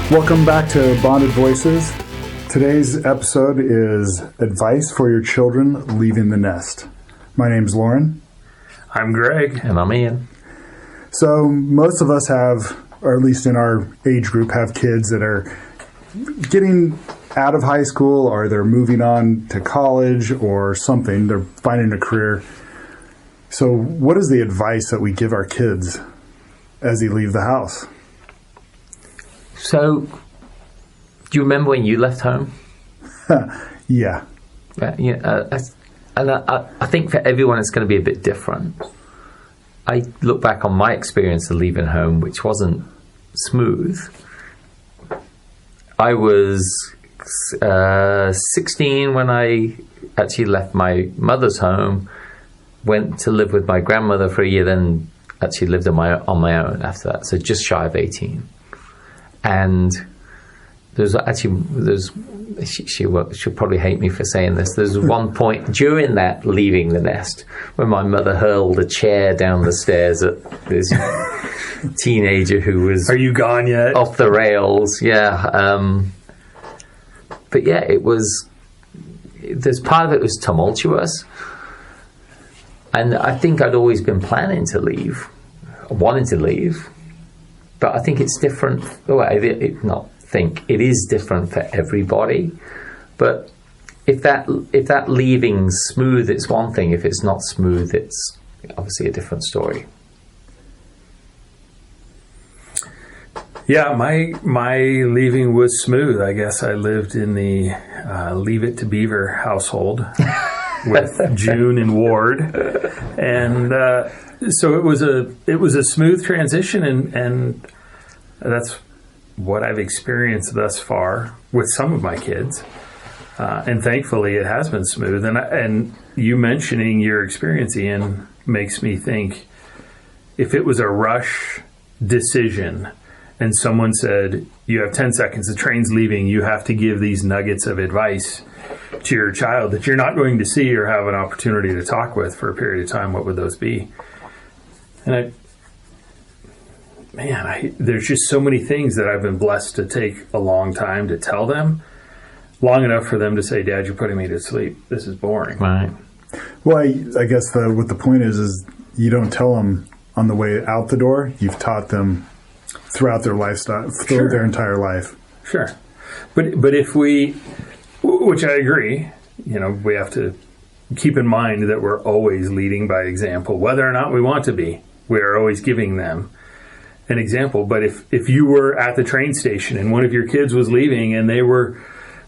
Welcome back to Bonded Voices. Today's episode is advice for your children leaving the nest. My name's Lauren. I'm Greg. And I'm Ian. So most of us have, or at least in our age group, have kids that are getting out of high school or they're moving on to college or something. They're finding a career. So what is the advice that we give our kids as they leave the house? So, do you remember when you left home? Yeah. I think for everyone it's going to be a bit different. I look back on my experience of leaving home, which wasn't smooth. I was 16 when I actually left my mother's home, went to live with my grandmother for a year, then actually lived on my own after that, so just shy of 18. And she'll probably hate me for saying this. There's one point during that leaving the nest when my mother hurled a chair down the stairs at this teenager who was... Are you gone yet? Off the rails, yeah. But yeah, it was... There's part of it was tumultuous. And I think I'd always been planning to leave, wanting to leave. But I think it's different. It is different for everybody. But if that leaving's smooth, it's one thing. If it's not smooth, it's obviously a different story. Yeah, my leaving was smooth. I guess I lived in the Leave It to Beaver household with June and Ward, and so it was a smooth transition, and that's what I've experienced thus far with some of my kids, and thankfully it has been smooth. And you mentioning your experience, Ian, makes me think, if it was a rush decision and someone said, you have 10 seconds, the train's leaving, you have to give these nuggets of advice to your child that you're not going to see or have an opportunity to talk with for a period of time, what would those be? And there's just so many things that I've been blessed to take a long time to tell them, long enough for them to say, Dad, you're putting me to sleep. This is boring. Right. Well, I guess what the point is you don't tell them on the way out the door. You've taught them throughout their lifestyle, through their entire life. Sure. But if we, which I agree, we have to keep in mind that we're always leading by example, whether or not we want to be. We are always giving them an example. But if you were at the train station and one of your kids was leaving and they're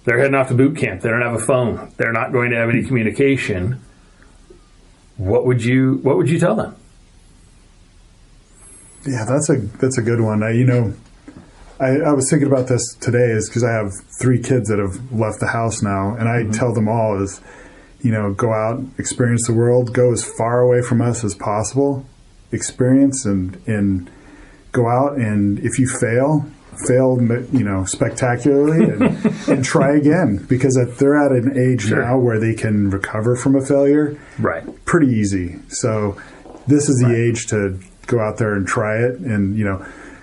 heading off to boot camp, they don't have a phone, they're not going to have any communication, what would you tell them? Yeah, that's a good one. I was thinking about this today is because I have 3 kids that have left the house now, and I tell them all is, go out, experience the world, go as far away from us as possible, experience and go out, and if you fail spectacularly and try again, because they're at an age now where they can recover from a failure pretty easy. So this is the age to go out there and try it. And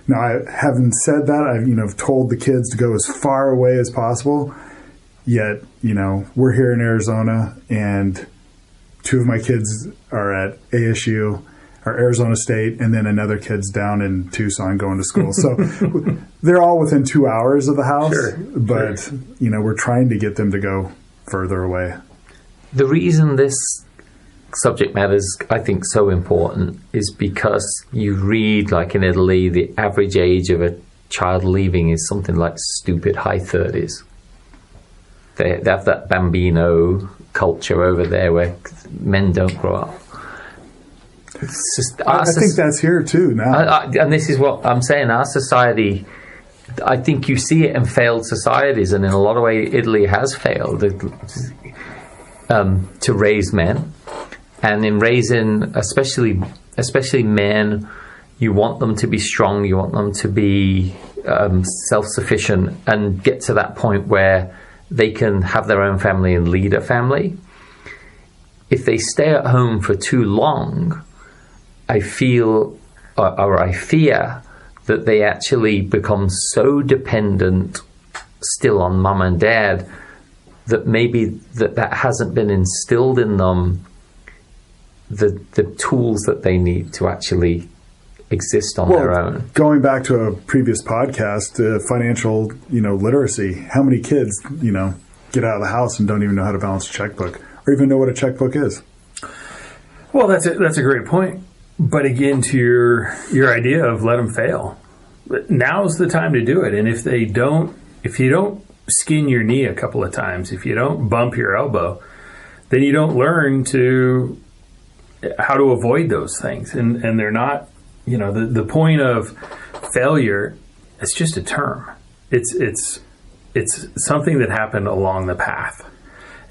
now I haven't said that, I've told the kids to go as far away as possible, yet we're here in Arizona and 2 of my kids are at ASU or Arizona State, and then another kid's down in Tucson going to school. So they're all within 2 hours of the house, but we're trying to get them to go further away. The reason this subject matter is, I think, so important is because you read, like in Italy, the average age of a child leaving is something like stupid high 30s. They have that bambino culture over there where men don't grow up. It's just, I think that's here too now. And this is what I'm saying. Our society, I think you see it in failed societies, and in a lot of ways, Italy has failed to raise men. And in raising, especially men, you want them to be strong. You want them to be self-sufficient and get to that point where they can have their own family and lead a family. If they stay at home for too long, I feel, or I fear that they actually become so dependent still on mum and dad that maybe that hasn't been instilled in them the tools that they need to actually exist on their own. Going back to a previous podcast, financial, literacy. How many kids, get out of the house and don't even know how to balance a checkbook or even know what a checkbook is? Well, that's a great point. But again, to your idea of let them fail, now's the time to do it. And if you don't skin your knee a couple of times, if you don't bump your elbow, then you don't learn how to avoid those things. And they're not, the point of failure, it's just a term. It's something that happened along the path.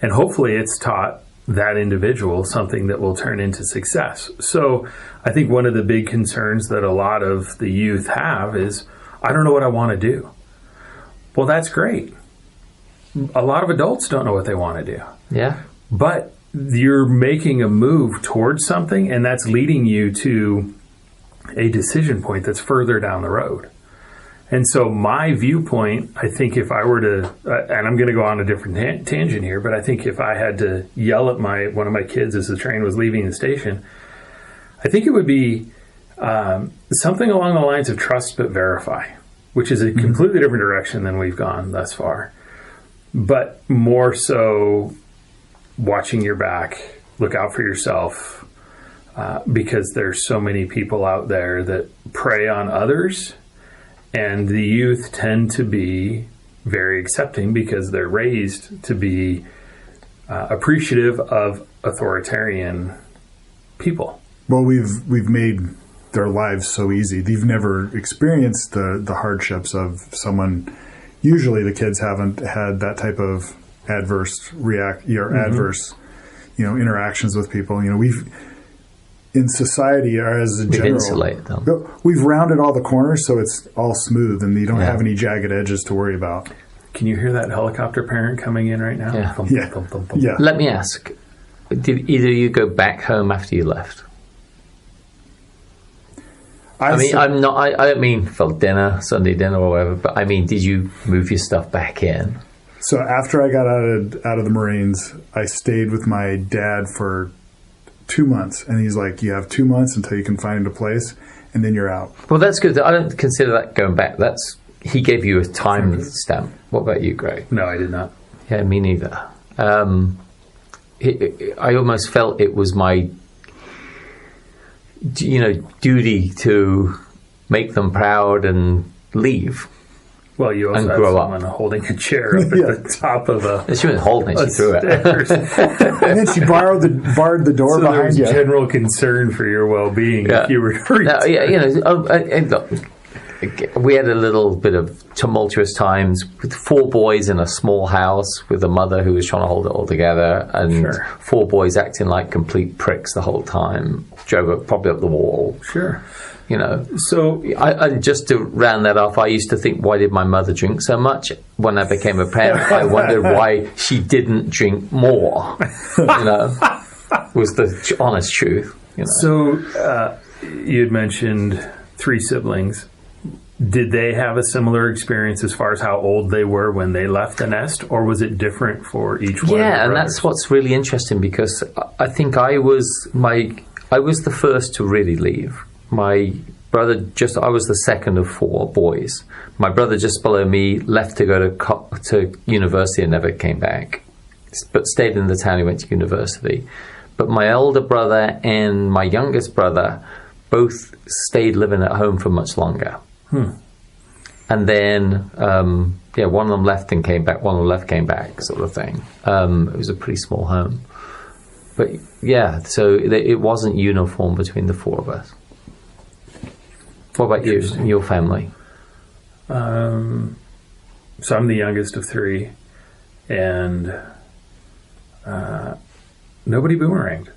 And hopefully it's taught that individual something that will turn into success. So I think one of the big concerns that a lot of the youth have is, I don't know what I want to do. Well, that's great. A lot of adults don't know what they want to do. Yeah. But you're making a move towards something, and that's leading you to a decision point that's further down the road. And so my viewpoint, I think if I were to, and I'm going to go on a different tangent here, but I think if I had to yell at one of my kids as the train was leaving the station, I think it would be something along the lines of trust but verify, which is a completely different direction than we've gone thus far. But more so watching your back, look out for yourself, because there's so many people out there that prey on others. And the youth tend to be very accepting because they're raised to be appreciative of authoritarian people. Well, we've made their lives so easy. They've never experienced the hardships of someone. Usually, the kids haven't had that type of adverse interactions with people. We've in society or as a general, insulate them. We've rounded all the corners so it's all smooth and you don't have any jagged edges to worry about. Can you hear that helicopter parent coming in right now? Yeah. Thump, Yeah. thump, thump, thump. Yeah. Let me ask, did either of you go back home after you left? I don't mean for dinner, Sunday dinner or whatever, but I mean, did you move your stuff back in? So after I got out of the Marines, I stayed with my dad for 2 months, and he's like, you have 2 months until you can find a place, and then you're out. Well, that's good. I don't consider that going back. He gave you a time stamp. What about you, Greg? No, I did not. Yeah, me neither. I almost felt it was my duty to make them proud and leave. Well, you also have someone holding a chair up at the top of She wasn't holding it, she threw it. And then she barred the door behind you. General concern for your well-being if you were we had a little bit of tumultuous times with 4 boys in a small house with a mother who was trying to hold it all together, and 4 boys acting like complete pricks the whole time, drove probably up the wall. Sure. So I just to round that off, I used to think, why did my mother drink so much? When I became a parent, I wondered why she didn't drink more. Was the honest truth. So you had mentioned 3 siblings. Did they have a similar experience as far as how old they were when they left the nest, or was it different for each one? Yeah, and that's what's really interesting, because I think I was the first to really leave. My brother I was the second of 4 boys. My brother just below me left to go to university and never came back, but stayed in the town he went to university. But my elder brother and my youngest brother both stayed living at home for much longer. And then, one of them left and came back, one of them left, came back, sort of thing. It was a pretty small home. But so it wasn't uniform between the 4 of us. What about you and your family? So I'm the youngest of 3, and nobody boomeranged.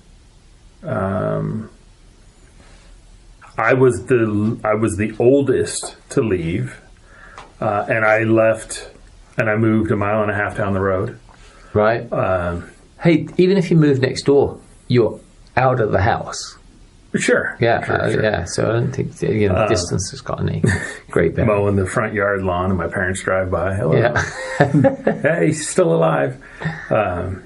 I was the oldest to leave, and I left, and I moved 1.5 miles down the road. Right. Hey, even if you move next door, you're out of the house. Sure. Yeah, sure. yeah. So I don't think the distance has got any great bearing. Mowing the front yard lawn, and my parents drive by. Hello. Yeah. Hey, he's still alive. And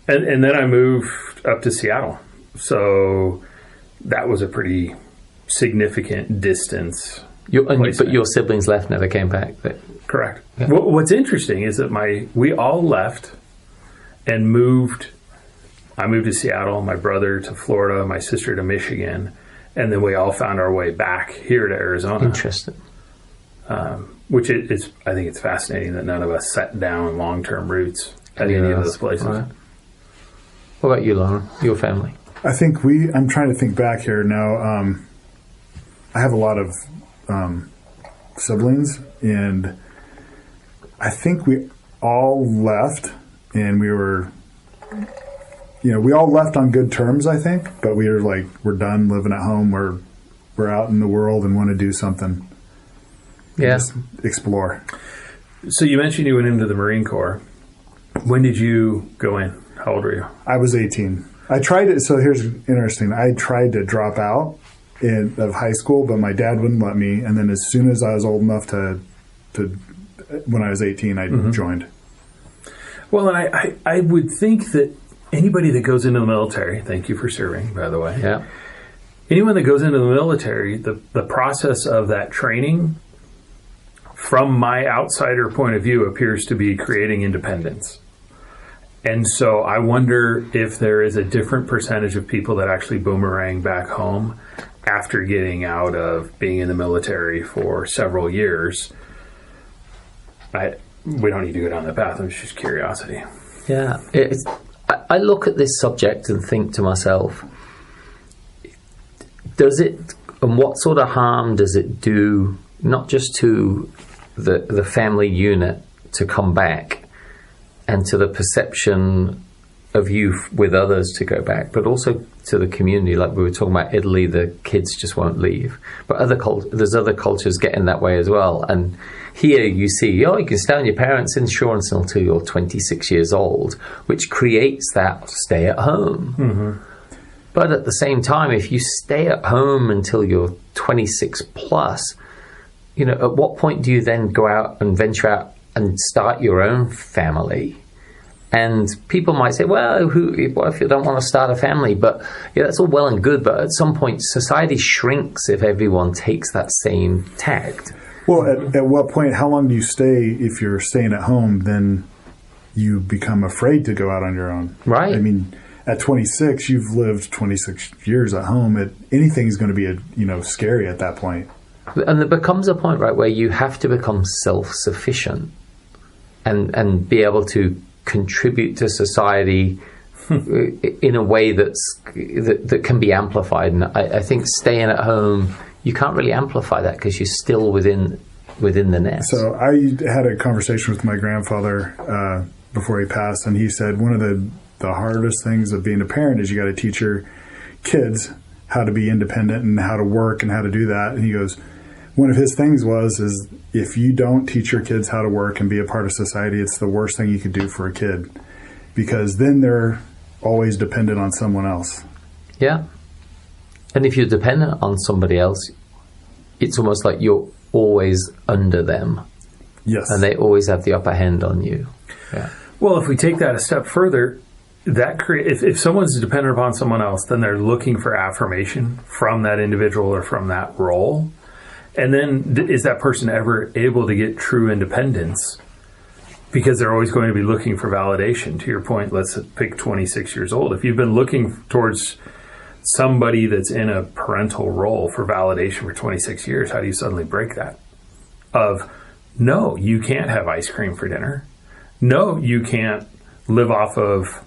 then I moved up to Seattle. So that was a pretty significant distance. But your siblings left, never came back. Correct. Yeah. What's interesting is that we all left and moved. I moved to Seattle, my brother to Florida, my sister to Michigan, and then we all found our way back here to Arizona. Interesting. Which is, I think it's fascinating that none of us set down long-term roots at any of those places. Right. What about you, Lauren? Your family? I think I'm trying to think back here now. I have a lot of siblings, and I think we all left, and we were, we all left on good terms, I think, but we were like, we're done living at home. We're out in the world and want to do something. Yeah. Just explore. So you mentioned you went into the Marine Corps. When did you go in? How old were you? I was 18. I tried it. So here's interesting. I tried to drop out of high school, but my dad wouldn't let me. And then as soon as I was old enough to when I was 18, I joined. Well, and I would think that anybody that goes into the military, thank you for serving, by the way. Yeah. Anyone that goes into the military, the process of that training, from my outsider point of view, appears to be creating independence. And so I wonder if there is a different percentage of people that actually boomerang back home after getting out of being in the military for several years. We don't need to go down that path. It's just curiosity. Yeah. I look at this subject and think to myself, and what sort of harm does it do, not just to the family unit to come back and to the perception of you with others to go back, but also to the community. Like we were talking about Italy, the kids just won't leave. But there's other cultures getting that way as well. And here you see, you can stay on your parents' insurance until you're 26 years old, which creates that stay at home. Mm-hmm. But at the same time, if you stay at home until you're 26 plus, at what point do you then go out and venture out and start your own family? And people might say, well, what if you don't want to start a family? But that's all well and good. But at some point, society shrinks if everyone takes that same tact. Well, at what point, how long do you stay? If you're staying at home, then you become afraid to go out on your own. Right. I mean, at 26, you've lived 26 years at home. Anything's going to be, scary at that point. And there becomes a point, right, where you have to become self-sufficient and be able to contribute to society in a way that can be amplified. And I think staying at home, you can't really amplify that because you're still within the nest. So I had a conversation with my grandfather before he passed, and he said one of the hardest things of being a parent is you got to teach your kids how to be independent and how to work and how to do that. And he goes, one of his things is if you don't teach your kids how to work and be a part of society, it's the worst thing you could do for a kid, because then they're always dependent on someone else. Yeah. And if you're dependent on somebody else, it's almost like you're always under them. Yes. And they always have the upper hand on you. Yeah. Well, if we take that a step further, if someone's dependent upon someone else, then they're looking for affirmation from that individual or from that role. And then is that person ever able to get true independence? Because they're always going to be looking for validation. To your point, let's pick 26 years old. If you've been looking towards somebody that's in a parental role for validation for 26 years, how do you suddenly break that? No, you can't have ice cream for dinner. No, you can't live off of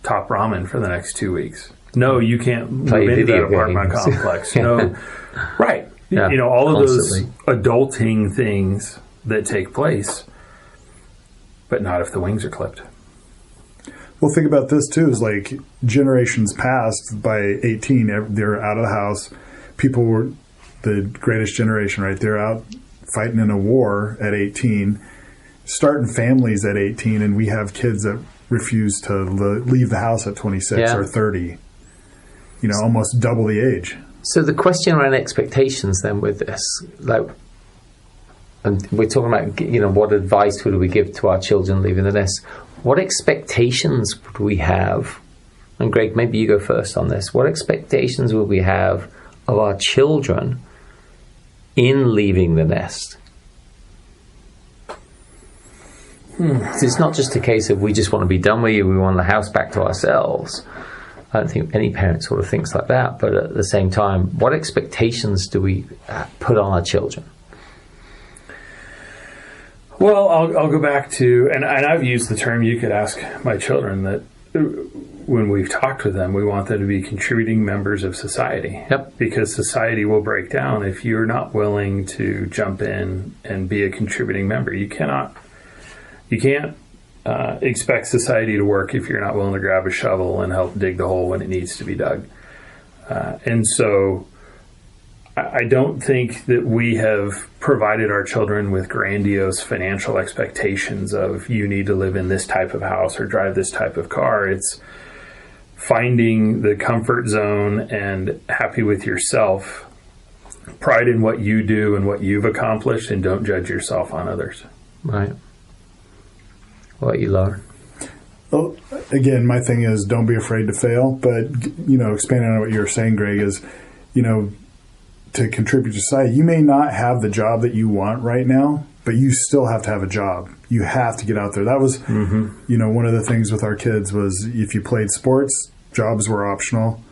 Top Ramen for the next 2 weeks. No, you can't move into that apartment complex. No, right. Yeah, all of constantly. Those adulting things that take place, but not if the wings are clipped. Well, think about this too, is like generations past, by 18, they're out of the house. People were the greatest generation, right? They're out fighting in a war at 18, starting families at 18, and we have kids that refuse to leave the house at 26 or 30. almost double the age. So the question around expectations then with this, and we're talking about, what advice would we give to our children leaving the nest? What expectations would we have? And Greg, maybe you go first on this. What expectations would we have of our children in leaving the nest? It's not just a case of we just want to be done with you, we want the house back to ourselves. I don't think any parent sort of thinks like that. But at the same time, what expectations do we put on our children? Well, I'll go back to, and I've used the term, you could ask my children, that when we've talked with them, we want them to be contributing members of society. Yep. Because society will break down if you're not willing to jump in and be a contributing member. You can't expect society to work if you're not willing to grab a shovel and help dig the hole when it needs to be dug. And so I don't think that we have provided our children with grandiose financial expectations of you need to live in this type of house or drive this type of car. It's finding the comfort zone and happy with yourself, pride in what you do and what you've accomplished, and don't judge yourself on others. Right. What you learn? Well, again, my thing is don't be afraid to fail. But, expanding on what you were saying, Greg, is, to contribute to society, you may not have the job that you want right now, but you still have to have a job. You have to get out there. That was, one of the things with our kids was if you played sports, jobs were optional.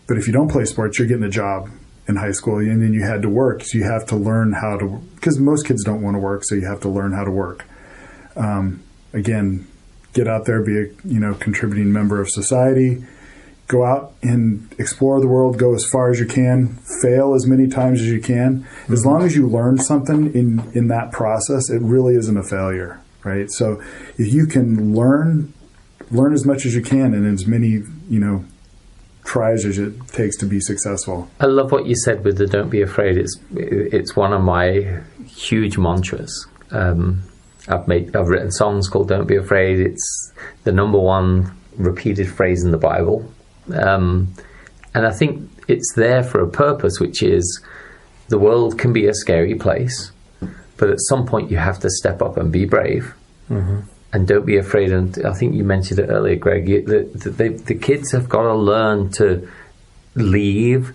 But if you don't play sports, you're getting a job in high school, and then you had to work. So you have to learn how to, because most kids don't want to work, so you have to learn how to work. Again, get out there, be a contributing member of society. Go out and explore the world. Go as far as you can. Fail as many times as you can. As long as you learn something in that process, it really isn't a failure, right? So if you can learn as much as you can and as many tries as it takes to be successful. I love what you said with the "don't be afraid." It's one of my huge mantras. I've written songs called "Don't Be Afraid." It's the number one repeated phrase in the Bible. And I think it's there for a purpose, which is the world can be a scary place, but at some point you have to step up and be brave. And don't be afraid. And I think you mentioned it earlier, Greg, the kids have got to learn to leave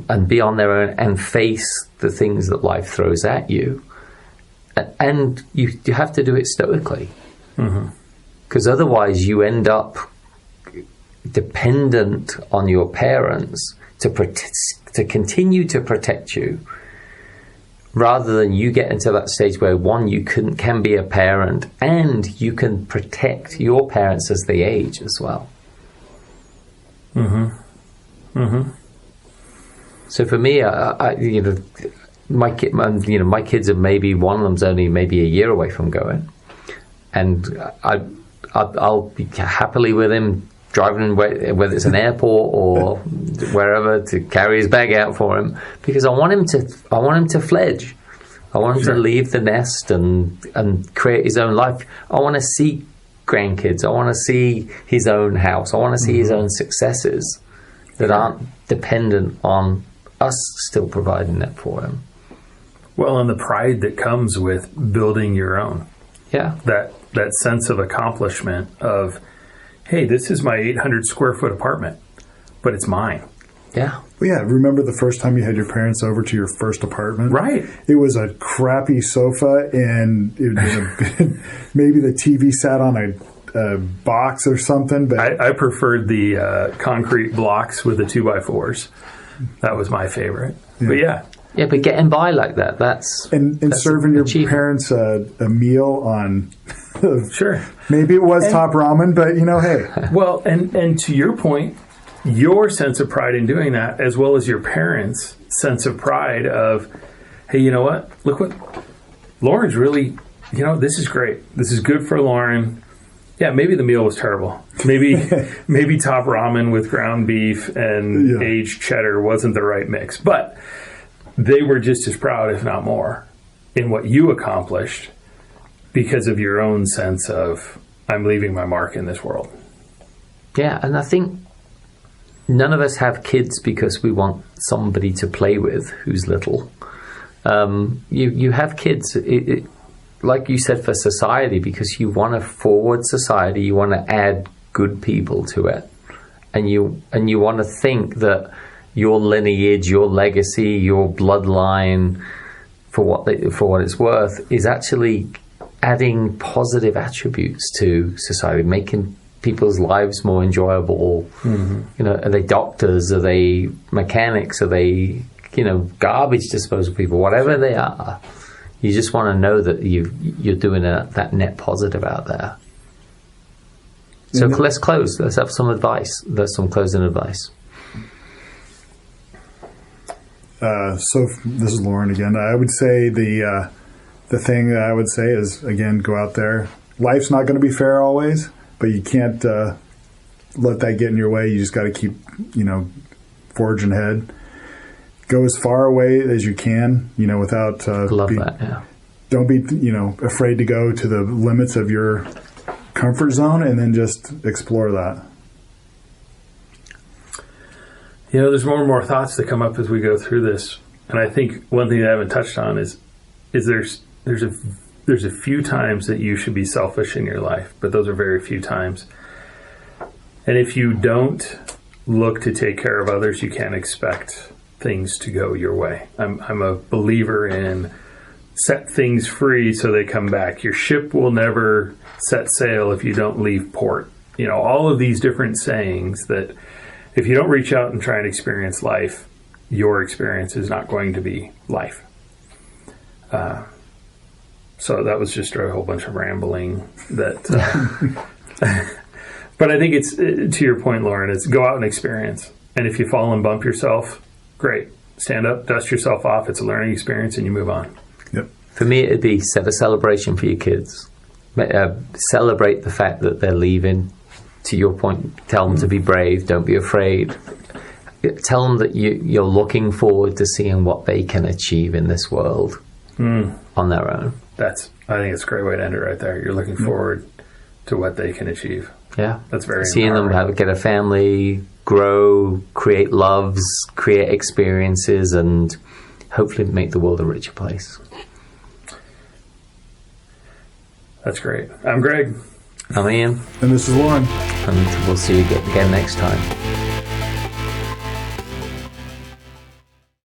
and be on their own and face the things that life throws at you. And you have to do it stoically. Because otherwise you end up dependent on your parents to continue to protect you, rather than you get into that stage where, one, you can be a parent and you can protect your parents as they age as well. So for me, my kids are maybe, one of them's only maybe a year away from going, and I'll be happily with him driving, whether it's an airport or wherever, to carry his bag out for him, because I want him to fledge. I want him to leave the nest and create his own life. I want to see grandkids. I want to see his own house. I want to see his own successes that aren't dependent on us still providing that for him. Well, and the pride that comes with building your own. Yeah. That sense of accomplishment of, hey, this is my 800 square foot apartment, but it's mine. Yeah. Well, yeah. Remember the first time you had your parents over to your first apartment? Right. It was a crappy sofa, and it was maybe the TV sat on a box or something. But I preferred the concrete blocks with the 2x4s. That was my favorite. Yeah. But yeah. Yeah, but getting by like that, that's serving your parents a meal on sure. Maybe it was top ramen, but hey. Well, and to your point, your sense of pride in doing that, as well as your parents' sense of pride of, hey, you know what? Look what Lauren's really, this is great. This is good for Lauren. Yeah, maybe the meal was terrible. Maybe top ramen with ground beef and aged cheddar wasn't the right mix, but they were just as proud, if not more, in what you accomplished because of your own sense of, I'm leaving my mark in this world. Yeah, and I think none of us have kids because we want somebody to play with who's little. You have kids, like you said, for society, because you want to forward society. You want to add good people to it, and you want to think that your lineage, your legacy, your bloodline, for what it's worth, is actually adding positive attributes to society, making people's lives more enjoyable. Mm-hmm. Are they doctors? Are they mechanics? Are they garbage disposal people? Whatever they are, you just want to know that you're doing that net positive out there. So let's close. Let's have some advice. There's some closing advice. So this is Lauren again. I would say the thing that I would say is, again, go out there. Life's not going to be fair always, but you can't let that get in your way. You just got to keep, forging ahead. Go as far away as you can, without... Love that, yeah. Don't be, afraid to go to the limits of your comfort zone, and then just explore that. There's more and more thoughts that come up as we go through this. And I think one thing that I haven't touched on is there's a few times that you should be selfish in your life, but those are very few times. And if you don't look to take care of others, you can't expect things to go your way. I'm a believer in set things free so they come back. Your ship will never set sail if you don't leave port. All of these different sayings that if you don't reach out and try and experience life, your experience is not going to be life. So that was just a whole bunch of rambling that... But I think it's, to your point, Lauren, it's go out and experience. And if you fall and bump yourself, great. Stand up, dust yourself off. It's a learning experience, and you move on. Yep. For me, it'd be set a celebration for your kids. Celebrate the fact that they're leaving. To your point, tell them to be brave. Don't be afraid. Tell them that you're looking forward to seeing what they can achieve in this world on their own. I think it's a great way to end it right there. You're looking forward to what they can achieve. Yeah. That's very seeing empowering. them get a family, grow, create loves, create experiences, and hopefully make the world a richer place. That's great. I'm Greg. I'm Ian. And this is Lauren. And we'll see you again next time.